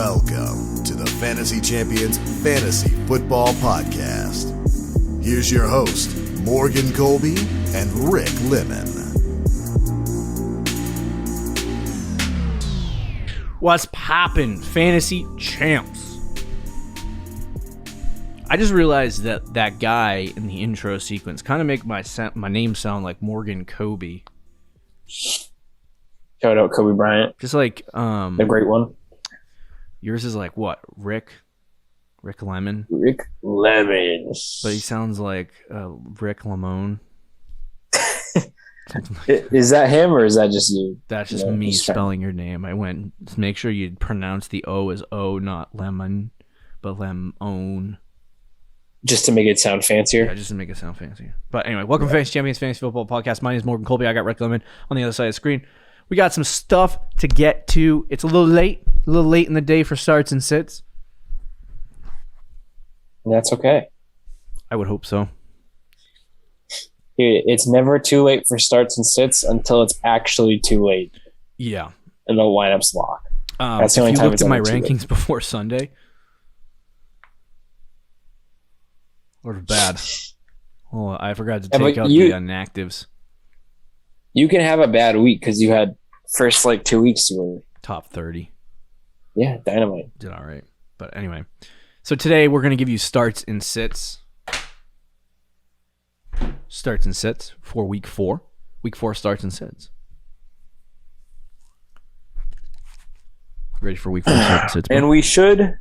Welcome to the Fantasy Champions Fantasy Football Podcast. Here's your host, Morgan Colby and Rick Lemon. What's poppin', fantasy champs? I just realized that guy in the intro sequence kind of make my name sound like Morgan Kobe. Shout out Kobe Bryant. Just like the great one. Yours is like what? Rick Lemon. Rick Lemon. But he sounds like Rick Lemon. Is that him or is that just you? That's just me spelling your name. I went to make sure you pronounce the O as O, not lemon, but lemon. Just to make it sound fancier? Yeah, just to make it sound fancier. But anyway, welcome to Fantasy Champions Fantasy Football Podcast. My name is Morgan Colby. I got Rick Lemon on the other side of the screen. We got some stuff to get to. It's a little late in the day for starts and sits. That's okay. I would hope so. It's never too late for starts and sits until it's actually too late. Yeah. And the lineup's locked. That's the only time. If you looked at my rankings before Sunday, or bad. Oh, I forgot to take out the inactives. You can have a bad week because you had first 2 weeks you were top 30. Yeah, dynamite. Did all right. But anyway, so today we're going to give you starts and sits. Starts and sits for week 4. Week 4 starts and sits. Ready for week 4 starts and sits? And we should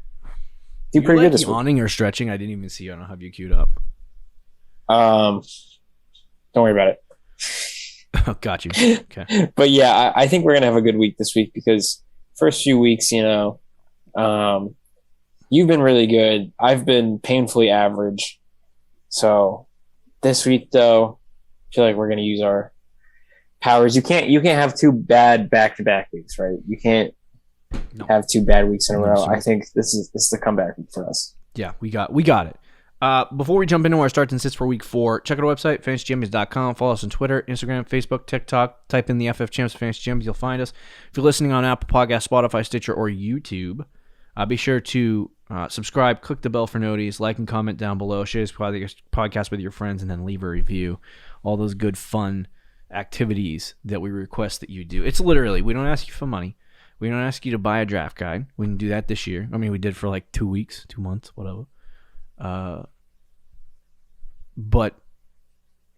do pretty good this week. Yawning or stretching? I didn't even see you. I don't have you queued up. Don't worry about it. Oh, got you. Okay. But yeah, I think we're going to have a good week this week because first few weeks, you've been really good. I've been painfully average. So this week, though, I feel like we're going to use our powers. You can't have two bad back-to-back weeks, right? You can't have two bad weeks in a row. I think this is the comeback week for us. Yeah, we got it. Before we jump into our starts and sits for week 4, check out our website, fantasychampions.com. Follow us on Twitter, Instagram, Facebook, TikTok. Type in the FF Champs Fantasy Champions. You'll find us. If you're listening on Apple Podcasts, Spotify, Stitcher, or YouTube, be sure to subscribe, click the bell for notices, like and comment down below, share this podcast with your friends, and then leave a review. All those good, fun activities that we request that you do. It's literally, we don't ask you for money. We don't ask you to buy a draft guide. We can do that this year. I mean, we did for 2 weeks, 2 months, whatever. But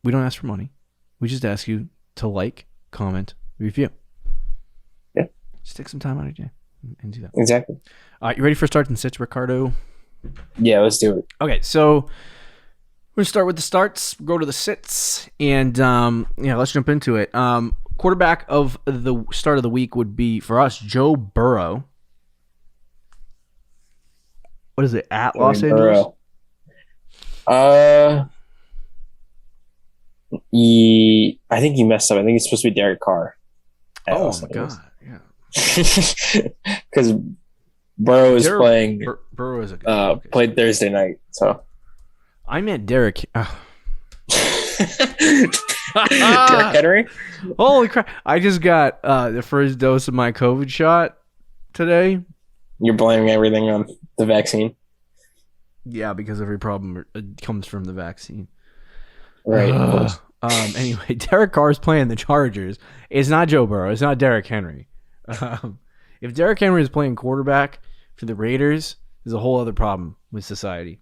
we don't ask for money. We just ask you to like, comment, review. Yeah. Just take some time out of your day and do that. Exactly. You ready for starts and sits, Ricardo? Yeah, let's do it. Okay, so we're going to start with the starts, go to the sits, and let's jump into it. Quarterback of the start of the week would be, for us, Joe Burrow. What is it, at Los Angeles? I think you messed up. I think it's supposed to be Derek Carr. Oh my god! Yeah, because Burrow is playing. Burrow is played Thursday night. So I meant Derek. Derek Henry. Holy crap! I just got the first dose of my COVID shot today. You're blaming everything on the vaccine. Yeah, because every problem comes from the vaccine. Right. Of course. Anyway, Derek Carr is playing the Chargers. It's not Joe Burrow. It's not Derek Henry. If Derek Henry is playing quarterback for the Raiders, there's a whole other problem with society.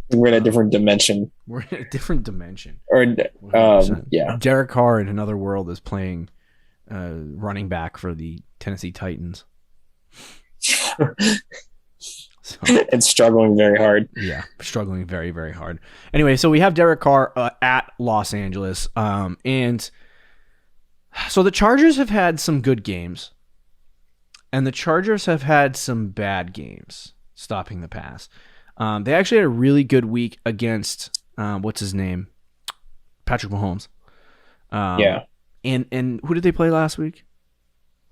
We're in a different dimension. We're in a different dimension. Or, yeah. Derek Carr in another world is playing running back for the Tennessee Titans. So, and struggling very hard. Yeah, struggling very, very hard. Anyway, so we have Derek Carr at Los Angeles. And so the Chargers have had some good games. And the Chargers have had some bad games stopping the pass. They actually had a really good week against, what's his name? Patrick Mahomes. Yeah. And who did they play last week?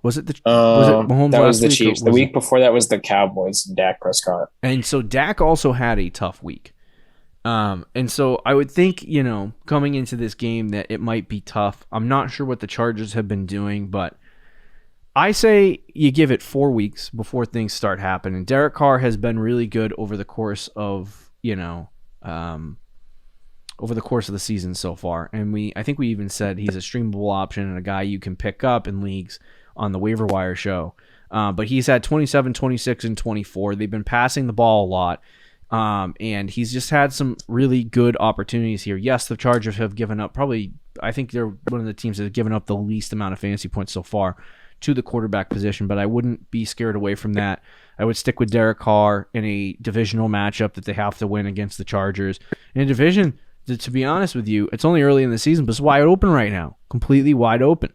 Was it Mahomes? That was the week, Chiefs. The week before that was the Cowboys and Dak Prescott. And so Dak also had a tough week. And so I would think, coming into this game that it might be tough. I'm not sure what the Chargers have been doing, but I say you give it 4 weeks before things start happening. Derek Carr has been really good over the course of, over the course of the season so far. And I think we even said he's a streamable option and a guy you can pick up in leagues on the waiver wire show. But he's had 27, 26, and 24. They've been passing the ball a lot. And he's just had some really good opportunities here. Yes, the Chargers have given up I think they're one of the teams that have given up the least amount of fantasy points so far to the quarterback position, but I wouldn't be scared away from that. I would stick with Derek Carr in a divisional matchup that they have to win against the Chargers. In a division, to be honest with you, it's only early in the season, but it's wide open right now. Completely wide open.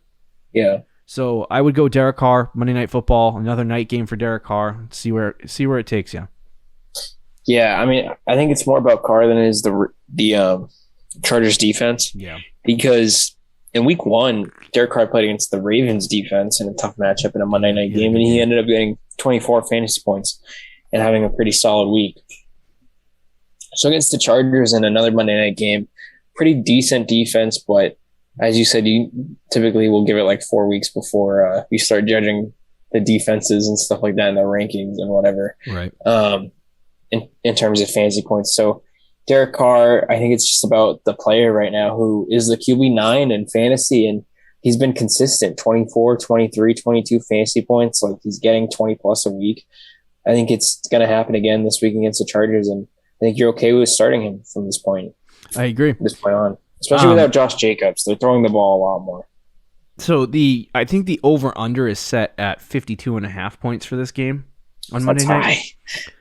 Yeah. So I would go Derek Carr, Monday Night Football, another night game for Derek Carr. See where it takes you. Yeah, I mean, I think it's more about Carr than it is the Chargers defense. Yeah. Because in week 1, Derek Carr played against the Ravens defense in a tough matchup in a Monday night game, and he ended up getting 24 fantasy points and having a pretty solid week. So against the Chargers in another Monday night game, pretty decent defense, but as you said, you typically will give it like 4 weeks before you start judging the defenses and stuff like that in the rankings and whatever. Right. In terms of fantasy points. So Derek Carr, I think it's just about the player right now who is the QB9 in fantasy, and he's been consistent, 24, 23, 22 fantasy points. Like he's getting 20 plus a week. I think it's going to happen again this week against the Chargers, and I think you're okay with starting him from this point. I agree. From this point on, especially without Josh Jacobs. They're throwing the ball a lot more. So I think the over-under is set at 52.5 points for this game on Monday night.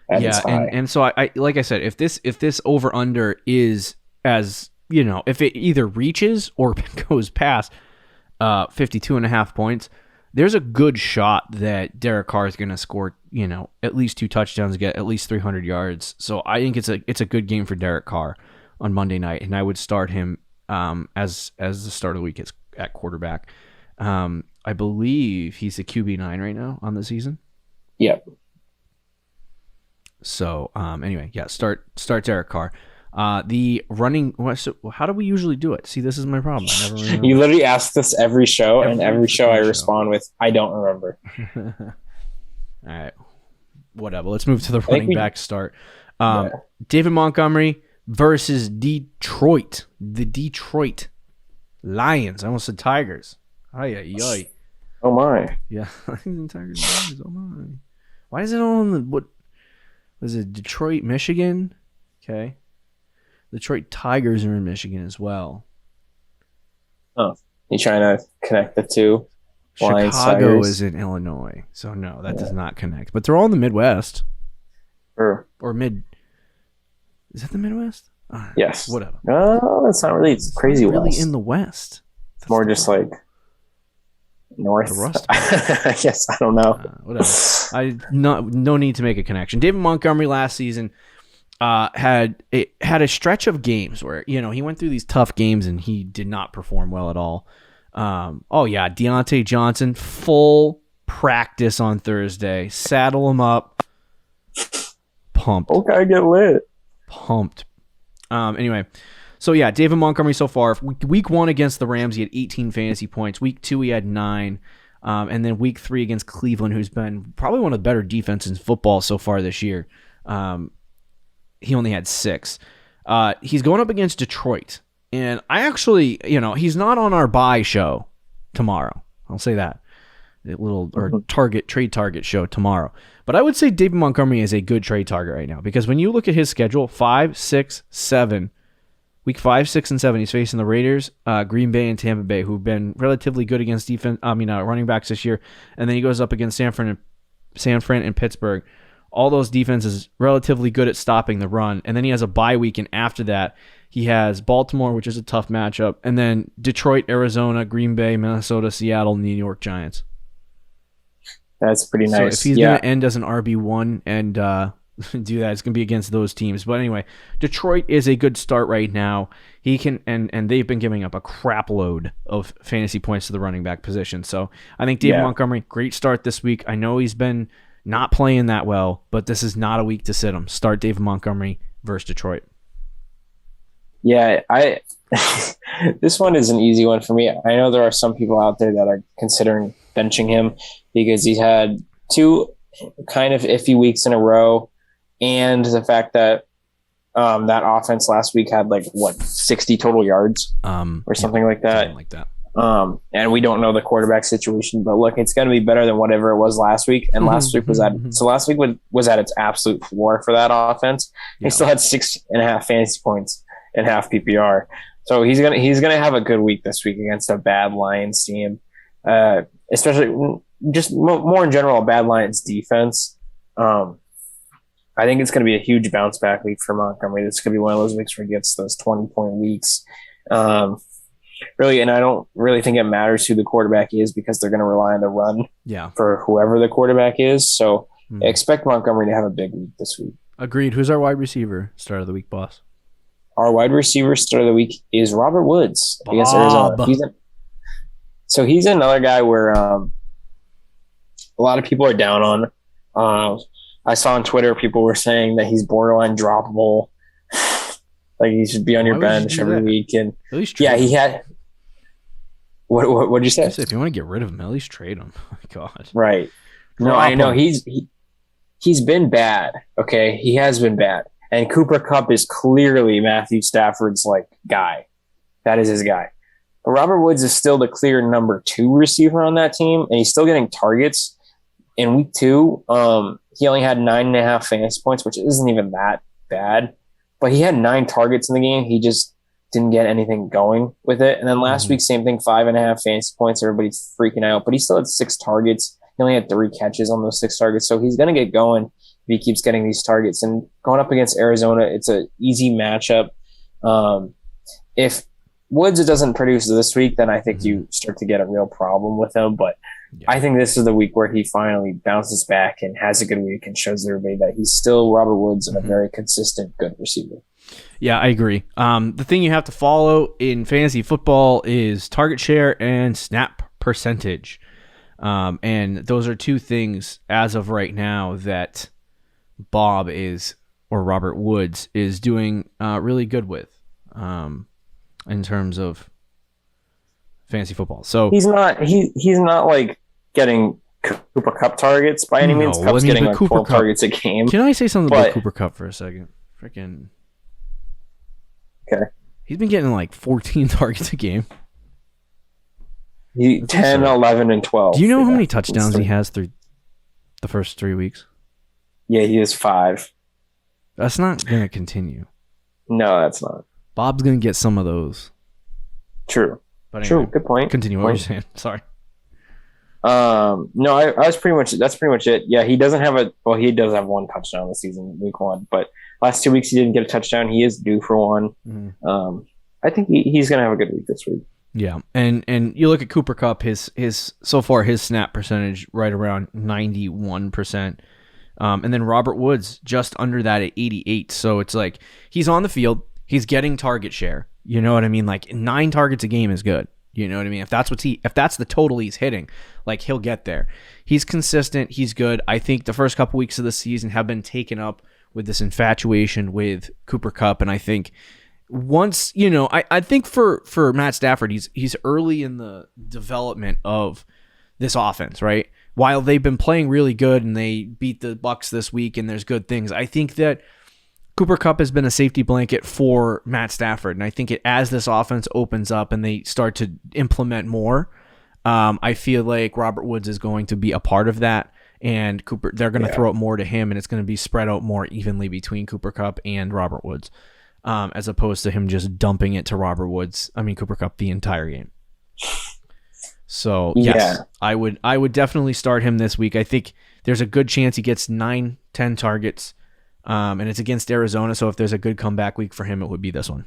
That's high. And so I like I said, if this over under is as if it either reaches or goes past 52.5 points, there's a good shot that Derek Carr is going to score at least 2 touchdowns, get at least 300 yards. So I think it's a good game for Derek Carr on Monday night, and I would start him as the start of the week is at quarterback. I believe he's a QB9 right now on the season. Yep. So anyway, yeah, start Derek Carr. The running. So how do we usually do it? See, this is my problem. I never remember. You literally ask this every show, and every show I respond with, "I don't remember." All right, whatever. Let's move to the running back start. David Montgomery versus Detroit. The Detroit Lions. I almost said Tigers. Ay. Oh my. Yeah, Tigers. Oh my. Why is it on the what? Was it Detroit, Michigan? Okay. Detroit Tigers are in Michigan as well. Oh, you trying to connect the two? Chicago is in Illinois. So, no, that does not connect. But they're all in the Midwest. Or mid. Is that the Midwest? Yes. Whatever. No, that's not really. It's crazy really West. In the West. It's more just like north. The Rust. I guess I don't know. Whatever. No need to make a connection. David Montgomery last season had a stretch of games where he went through these tough games and he did not perform well at all. Deontay Johnson, full practice on Thursday. Saddle him up. Pumped. Okay, get lit. Pumped. Anyway. So, yeah, David Montgomery so far. Week 1 against the Rams, he had 18 fantasy points. Week 2, he had 9. And then week 3 against Cleveland, who's been probably one of the better defenses in football so far this year. He only had 6. He's going up against Detroit. And I actually, he's not on our buy show tomorrow. I'll say that. Trade target show tomorrow. But I would say David Montgomery is a good trade target right now because when you look at his schedule, 5, 6, 7, Week 5, 6, and 7, he's facing the Raiders, Green Bay, and Tampa Bay, who've been relatively good against running backs this year. And then he goes up against San Fran and Pittsburgh. All those defenses relatively good at stopping the run. And then he has a bye week, and after that, he has Baltimore, which is a tough matchup, and then Detroit, Arizona, Green Bay, Minnesota, Seattle, and the New York Giants. That's pretty nice. So if he's going to end as an RB1 and do that, it's going to be against those teams. But anyway, Detroit is a good start right now. He can, and they've been giving up a crap load of fantasy points to the running back position. So I think David Montgomery, great start this week. I know he's been not playing that well, but this is not a week to sit him. Start David Montgomery versus Detroit. Yeah, I this one is an easy one for me. I know there are some people out there that are considering benching him because he's had two kind of iffy weeks in a row, and the fact that that offense last week had 60 total yards or something like that. Something like that. And we don't know the quarterback situation, but look, it's going to be better than whatever it was last week. And last week was at its absolute floor for that offense. Yeah. He still had 6.5 fantasy points in half PPR. So he's gonna have a good week this week against a bad Lions team, especially just more in general, a bad Lions defense. I think it's going to be a huge bounce back week for Montgomery. This could be one of those weeks where he gets those 20-point weeks. Really, and I don't really think it matters who the quarterback is because they're going to rely on the run for whoever the quarterback is. So expect Montgomery to have a big week this week. Agreed. Who's our wide receiver start of the week, boss? Our wide receiver start of the week is Robert Woods against Arizona. He's another guy where a lot of people are down on. I saw on Twitter people were saying that he's borderline droppable. Like he should be on your bench every week. And at least he had. What did you say? If you want to get rid of him, at least trade him. Oh my God. Right. No, I know he's been bad. Okay, he has been bad. And Cooper Kupp is clearly Matthew Stafford's guy. That is his guy. But Robert Woods is still the clear number 2 receiver on that team, and he's still getting targets. In week 2, he only had 9.5 fantasy points, which isn't even that bad. But he had 9 targets in the game. He just didn't get anything going with it. And then last week, same thing, 5.5 fantasy points. Everybody's freaking out. But he still had 6 targets. He only had 3 catches on those 6 targets. So he's going to get going if he keeps getting these targets. And going up against Arizona, it's an easy matchup. If Woods doesn't produce this week, then I think you start to get a real problem with him. But I think this is the week where he finally bounces back and has a good week and shows everybody that he's still Robert Woods and a very consistent, good receiver. Yeah, I agree. The thing you have to follow in fantasy football is target share and snap percentage. And those are 2 things as of right now that Robert Woods is doing really good with in terms of fantasy football. So he's not getting Cooper Kupp targets by any means. Kupp's getting 12 targets a game. Can I say something about Cooper Kupp for a second? Freaking. Okay. He's been getting 14 targets a game. 10, 11, and 12. Do you know how many touchdowns he has through the first 3 weeks? Yeah, he has 5. That's not going to continue. No, that's not. Bob's going to get some of those. True. But anyway, good point. Continue what you're saying. Sorry. No, I was that's pretty much it. Yeah, he doesn't have he does have 1 touchdown this season, week 1, but last 2 weeks he didn't get a touchdown. He is due for one. I think he's going to have a good week this week. Yeah, and you look at Cooper Kupp, his so far his snap percentage right around 91%. And then Robert Woods just under that at 88. So it's he's on the field, he's getting target share. You know what I mean? 9 targets a game is good. You know what I mean? If that's the total he's hitting, he'll get there. He's consistent. He's good. I think the first couple weeks of the season have been taken up with this infatuation with Cooper Kupp, and I think once I think for Matt Stafford, he's early in the development of this offense, right? While they've been playing really good and they beat the Bucs this week, and there's good things, I think that Cooper Kupp has been a safety blanket for Matt Stafford, and I think as this offense opens up and they start to implement more, I feel like Robert Woods is going to be a part of that, and they're going to throw it more to him, and it's going to be spread out more evenly between Cooper Kupp and Robert Woods, as opposed to him just dumping it to Cooper Kupp the entire game. So yes, I would definitely start him this week. I think there's a good chance he gets 9-10 targets. And it's against Arizona, so if there's a good comeback week for him, it would be this one.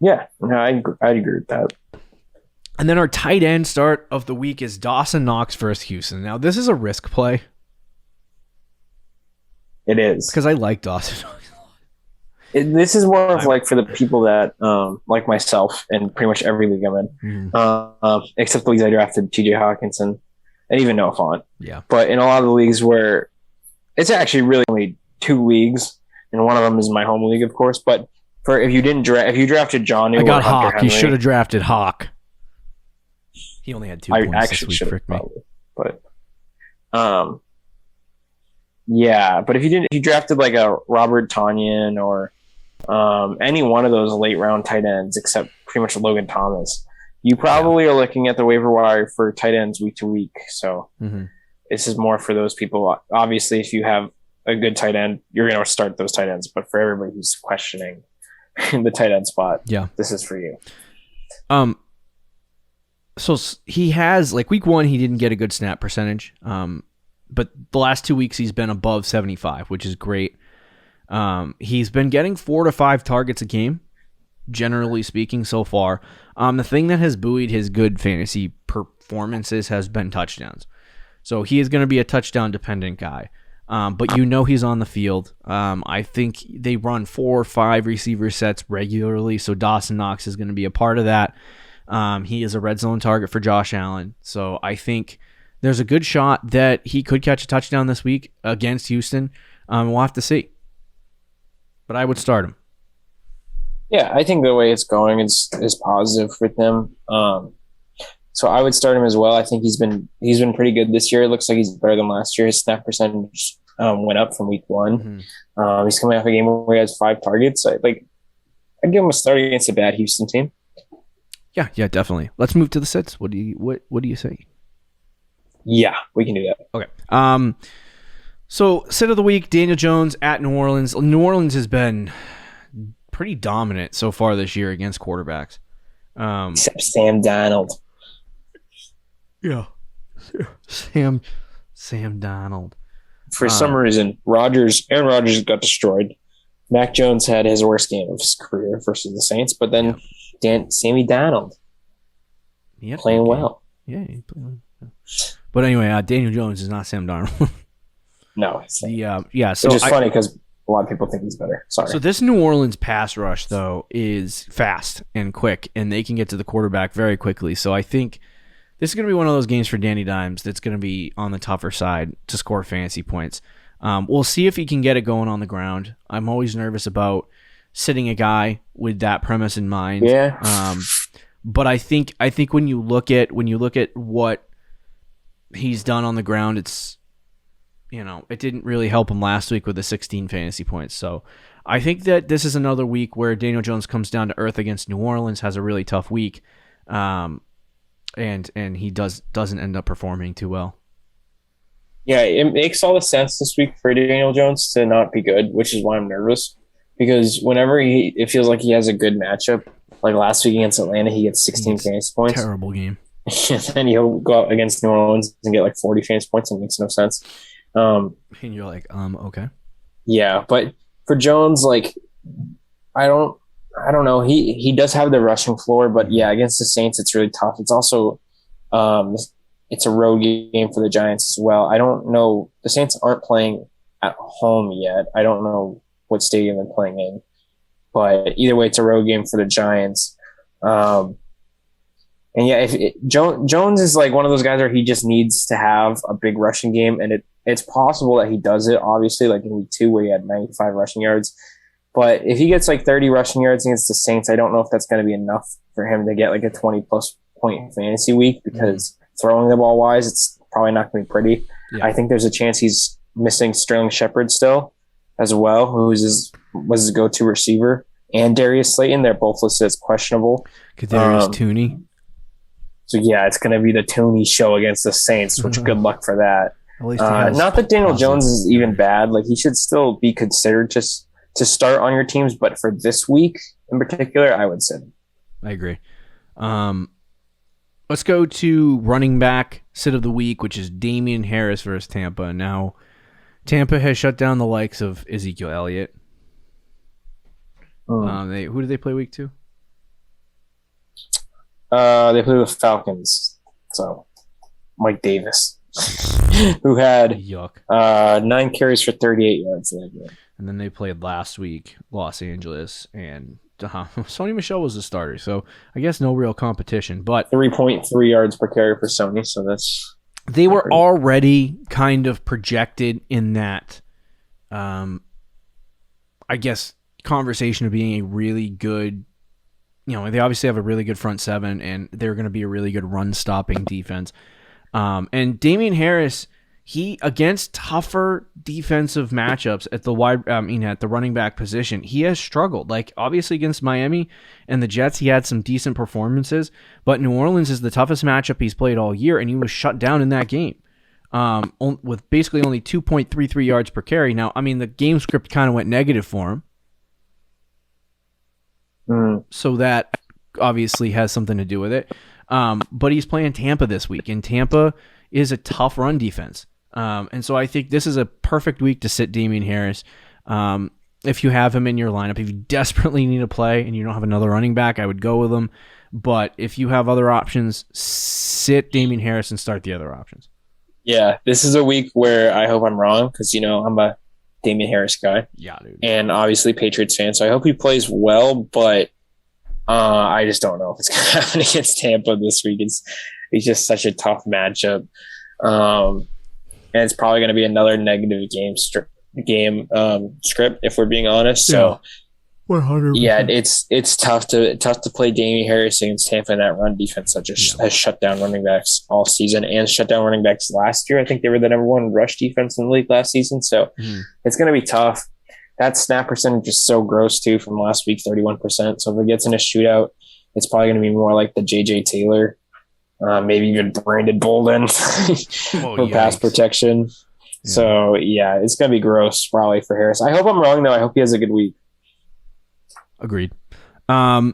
Yeah, no, I'd agree with that. And then our tight end start of the week is Dawson Knox versus Houston. Now, this is a risk play. It is. Because I like Dawson Knox a lot. This is more of for the people that, like myself, and pretty much every league I'm in, except the leagues I drafted TJ Hawkinson and even Noah Fant. Yeah. But in a lot of the leagues it's actually really only 2 leagues, and one of them is my home league, of course. But For if you drafted Jonnu, I got or Hunter Hawk. Henry, You should have drafted Hawk. He only had 2 I points actually this week. should have Frick me. probably, but yeah. But if you drafted like a Robert Tonyan or any one of those late round tight ends, except pretty much Logan Thomas, you probably are looking at the waiver wire for tight ends week to week. So this is more for those people. Obviously, if you have a good tight end, you're going to start those tight ends. But for everybody who's questioning the tight end spot, this is for you. So he has, like, week 1, he didn't get a good snap percentage. But the last 2 weeks, he's been above 75, which is great. He's been getting 4 to 5 targets a game, generally speaking, so far. The thing that has buoyed his good fantasy performances has been touchdowns. So he is going to be a touchdown-dependent guy. But he's on the field. I think they run 4 or 5 receiver sets regularly, so Dawson Knox is going to be a part of that. He is a red zone target for Josh Allen. So I think there's a good shot that he could catch a touchdown this week against Houston. We'll have to see. But I would start him. Yeah, I think the way it's going is positive with them. So I would start him as well. I think he's been pretty good this year. It looks like he's better than last year. His snap percentage went up from week 1. He's coming off a game where he has 5 targets. I'd give him a start against a bad Houston team. Yeah, definitely. Let's move to the sits. What do you say? Yeah, we can do that. Okay. So sit of the week, Daniel Jones at New Orleans. New Orleans has been pretty dominant so far this year against quarterbacks. Except Sam Darnold. Yeah. Sam Darnold. For some reason, Aaron Rodgers got destroyed. Mac Jones had his worst game of his career versus the Saints, but then Sammy Darnold playing well. Yeah, he's playing well. But anyway, Daniel Jones is not Sam Darnold. No. So which is funny because a lot of people think he's better. Sorry. So this New Orleans pass rush, though, is fast and quick, and they can get to the quarterback very quickly. So I think this is going to be one of those games for Danny Dimes that's going to be on the tougher side to score fantasy points. We'll see if he can get it going on the ground. I'm always nervous about sitting a guy with that premise in mind. Yeah. But I think when you look at what he's done on the ground, it's it didn't really help him last week with the 16 fantasy points. So I think that this is another week where Daniel Jones comes down to earth against New Orleans, has a really tough week, and he doesn't end up performing too well. Yeah, it makes all the sense this week for Daniel Jones to not be good, which is why I'm nervous. Because whenever it feels like he has a good matchup, like last week against Atlanta, he gets 16 fantasy points. Terrible game. Then he'll go out against New Orleans and get like 40 fantasy points. It makes no sense. And you're like, okay. Yeah, but for Jones, I don't know. He does have the rushing floor, but yeah, against the Saints, it's really tough. It's also it's a road game for the Giants as well. I don't know. The Saints aren't playing at home yet. I don't know what stadium they're playing in, but either way, it's a road game for the Giants. And yeah, Jones is like one of those guys where he just needs to have a big rushing game, and it's possible that he does it, obviously, like in week 2 where he had 95 rushing yards. But if he gets like 30 rushing yards against the Saints, I don't know if that's going to be enough for him to get like a 20-plus point fantasy week, because throwing the ball wise, it's probably not going to be pretty. Yeah. I think there's a chance he's missing Sterling Shepard still as well, who was his go-to receiver, and Darius Slayton. They're both listed as questionable. Kadarius Tooney. So yeah, it's going to be the Tooney show against the Saints, which good luck for that. Not that Daniel Jones is even bad. Like, he should still be considered just to start on your teams, but for this week in particular, I would sit him. I agree. Let's go to running back sit of the week, which is Damien Harris versus Tampa. Now, Tampa has shut down the likes of Ezekiel Elliott. Who did they play week 2? They played with Falcons. So, Mike Davis, who had 9 carries for 38 yards in that game. And then they played last week, Los Angeles, and Sony Michel was the starter. So I guess no real competition. But 3.3 yards per carry for Sony. So that's they were already kind of projected in that. I guess conversation of being a really good, they obviously have a really good front seven, and they're going to be a really good run-stopping defense. And Damien Harris, he against tougher defensive matchups at the running back position, he has struggled. Like obviously against Miami and the Jets, he had some decent performances, but New Orleans is the toughest matchup he's played all year, and he was shut down in that game with basically only 2.33 yards per carry. Now, I mean, the game script kind of went negative for him, so that obviously has something to do with it. But he's playing Tampa this week, and Tampa is a tough run defense. And so I think this is a perfect week to sit Damien Harris. If you have him in your lineup, if you desperately need a play and you don't have another running back, I would go with him. But if you have other options, sit Damien Harris and start the other options. Yeah, this is a week where I hope I'm wrong because, I'm a Damien Harris guy. Yeah, dude. And obviously Patriots fan, so I hope he plays well, but I just don't know if it's going to happen against Tampa this week. It's just such a tough matchup. And it's probably going to be another negative script, if we're being honest. So, 100%. Yeah, it's tough to play Damien Harris against Tampa, and that run defense that just has shut down running backs all season and shut down running backs last year. I think they were the number one rush defense in the league last season. So it's going to be tough. That snap percentage is so gross too from last week, 31%. So if it gets in a shootout, it's probably going to be more like the J.J. Taylor, maybe even Brandon Bolden for pass protection. Yeah. So yeah, it's going to be gross probably for Harris. I hope I'm wrong though. I hope he has a good week. Agreed. Wide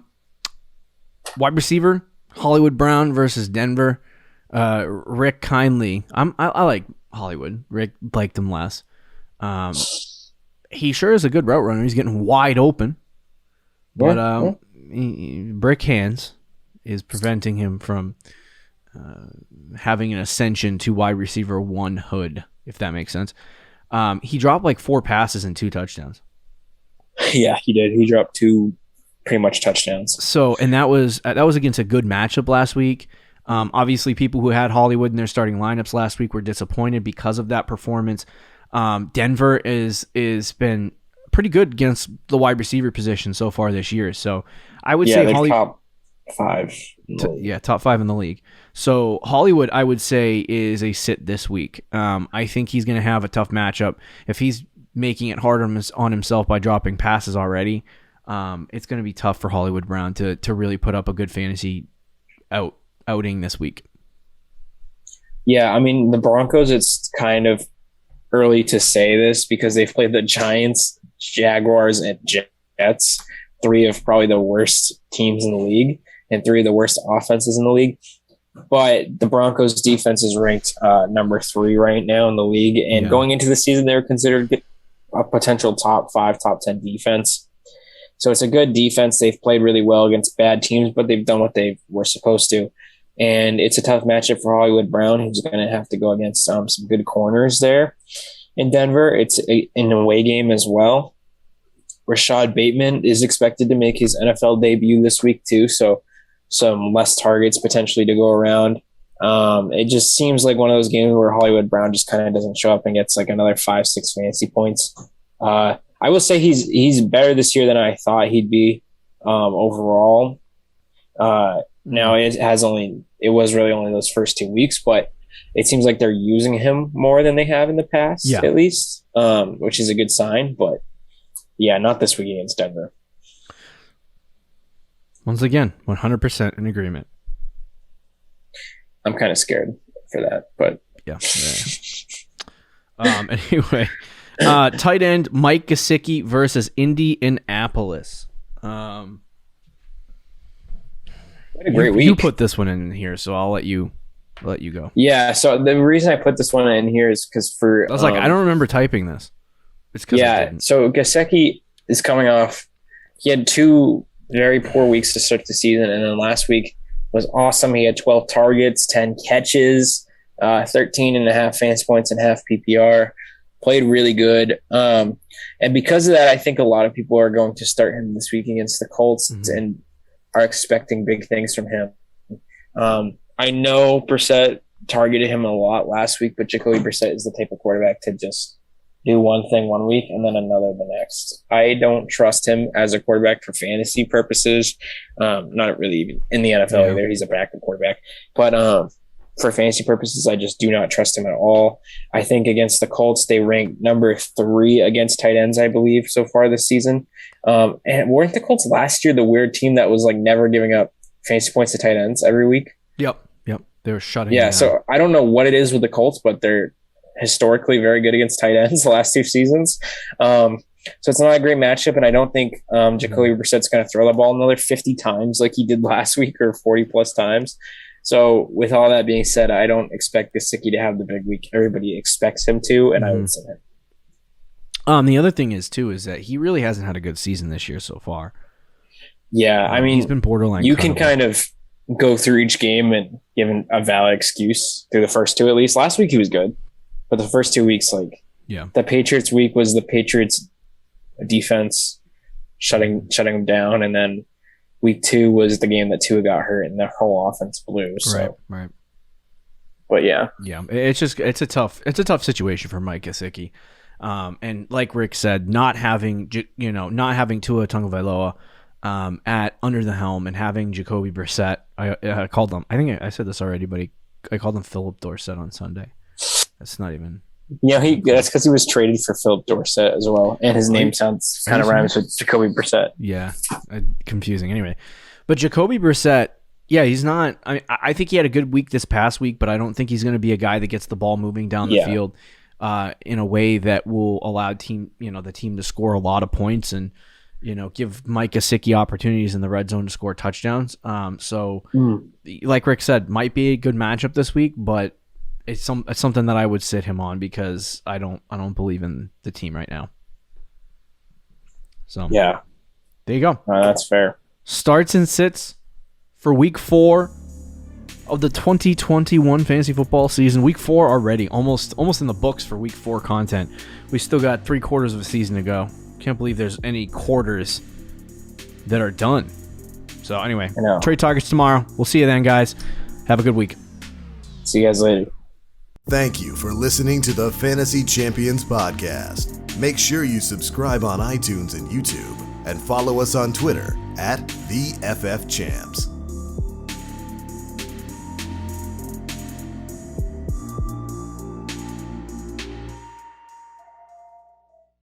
receiver, Hollywood Brown versus Denver. Rick kindly. I like Hollywood. Rick liked him less. He sure is a good route runner. He's getting wide open. But brick hands is preventing him from having an ascension to wide receiver one hood, if that makes sense. He dropped like 4 passes and 2 touchdowns. Yeah, he did. He dropped 2 pretty much touchdowns. So, and that was against a good matchup last week. Obviously, people who had Hollywood in their starting lineups last week were disappointed because of that performance. Denver is been pretty good against the wide receiver position so far this year. So, I would say Hollywood top 5. Top 5 in the league. So Hollywood, I would say, is a sit this week. I think he's going to have a tough matchup if he's making it harder on himself by dropping passes already. It's going to be tough for Hollywood Brown to really put up a good fantasy outing this week. Yeah, I mean, the Broncos, it's kind of early to say this because they've played the Giants, Jaguars, and Jets, 3 of probably the worst teams in the league and 3 of the worst offenses in the league. But the Broncos defense is ranked number 3 right now in the league. And going into the season, they were considered a potential top 5, top 10 defense. So it's a good defense. They've played really well against bad teams, but they've done what they were supposed to. And it's a tough matchup for Hollywood Brown, who's going to have to go against some good corners there in Denver. It's an away game as well. Rashad Bateman is expected to make his NFL debut this week too, so some less targets potentially to go around. It just seems like one of those games where Hollywood Brown just kind of doesn't show up and gets like another 5-6 fantasy points. I will say he's better this year than I thought he'd be overall. Now it was really only those first 2 weeks, but it seems like they're using him more than they have in the past, at least, which is a good sign. But yeah, not this week against Denver. Once again, 100% in agreement. I'm kind of scared for that, but yeah. Anyway, tight end Mike Gesicki versus Indianapolis. What a great week. You put this one in here, so I'll let you go. Yeah. So the reason I put this one in here is because I was like, I don't remember typing this. It's because So Gesicki is coming off. He had 2 very poor weeks to start the season, and then last week was awesome. He had 12 targets, 10 catches, 13.5 fantasy points and half PPR. Played really good. And because of that, I think a lot of people are going to start him this week against the Colts and are expecting big things from him. I know Brissett targeted him a lot last week, but Jacoby Brissett is the type of quarterback to just do one thing one week and then another the next. I don't trust him as a quarterback for fantasy purposes. Not really even in the NFL either. He's a backup quarterback. But for fantasy purposes, I just do not trust him at all. I think against the Colts, they ranked number 3 against tight ends, I believe, so far this season. And weren't the Colts last year the weird team that was like never giving up fantasy points to tight ends every week? Yep. They were shutting Yeah, down. so I don't know what it is with the Colts, but they're historically very good against tight ends the last 2 seasons. So it's not a great matchup, and I don't think Jacoby Brissett's going to throw the ball another 50 times like he did last week or 40-plus times. So with all that being said, I don't expect Gesicki to have the big week everybody expects him to, and I would say him. The other thing is that he really hasn't had a good season this year so far. Yeah, I mean, he's been borderline. You can kind of go through each game and give him a valid excuse through the first 2 at least. Last week he was good, but the first 2 weeks, the Patriots week was the Patriots defense shutting them down, and then week 2 was the game that Tua got hurt and the whole offense blew. So. Right. But yeah, it's a tough situation for Mike Gesicki. And like Rick said, not having Tua Tagovailoa at under the helm and having Jacoby Brissett, I called him. I think I said this already, but I called him Philip Dorsett on Sunday. That's not even. Yeah, that's because he was traded for Philip Dorsett as well, and his name sounds kind of rhymes with Jacoby Brissett. Yeah, confusing. Anyway, but Jacoby Brissett, yeah, he's not. I think he had a good week this past week, but I don't think he's going to be a guy that gets the ball moving down the field in a way that will allow the team to score a lot of points and give Mike Gesicki opportunities in the red zone to score touchdowns. Like Rick said, might be a good matchup this week, but it's something that I would sit him on because I don't believe in the team right now. So yeah, there you go. That's fair. Starts and sits for week 4 of the 2021 fantasy football season. Week 4 already, almost in the books for week 4 content. We still got 3 quarters of a season to go. Can't believe there's any quarters that are done. So anyway, trade targets tomorrow. We'll see you then, guys. Have a good week. See you guys later. Thank you for listening to the Fantasy Champions Podcast. Make sure you subscribe on iTunes and YouTube and follow us on Twitter @TheFFChamps.